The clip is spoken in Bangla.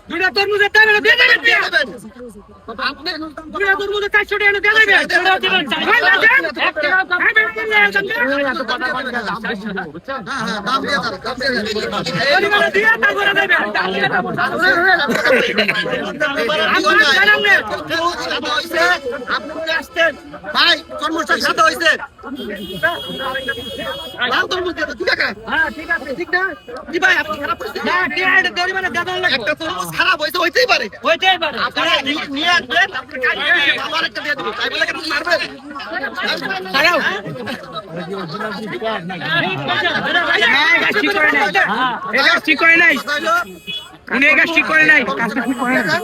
দুইটা তরমুজের দাম দিয়ে দেবেন আপনি দুইটা তরমুজের 400 টাকা দিয়ে দেবেন দাম দিয়ে আপনি আসছেন ভাই তরমুজটা সাদা হইছে লাল তরমুজ দিয়ে 2 টাকা। হ্যাঁ ঠিক আছে ঠিক না জি ভাই আপনি খারাপ করছেন না কি এটা দেরি মানে দাদা একটা তরমুজ খারাপ হইছে হইতেই পারে আপনারা নিয়ে আসবেন আপনি কাজ করে ভালো আরেকটা দিয়ে দিবেন তাই বলে কি মারবেন ছাড়াও এটা ঠিক করে নাই উনি এটা ঠিক করে নাই কাজটা ঠিক করে নাই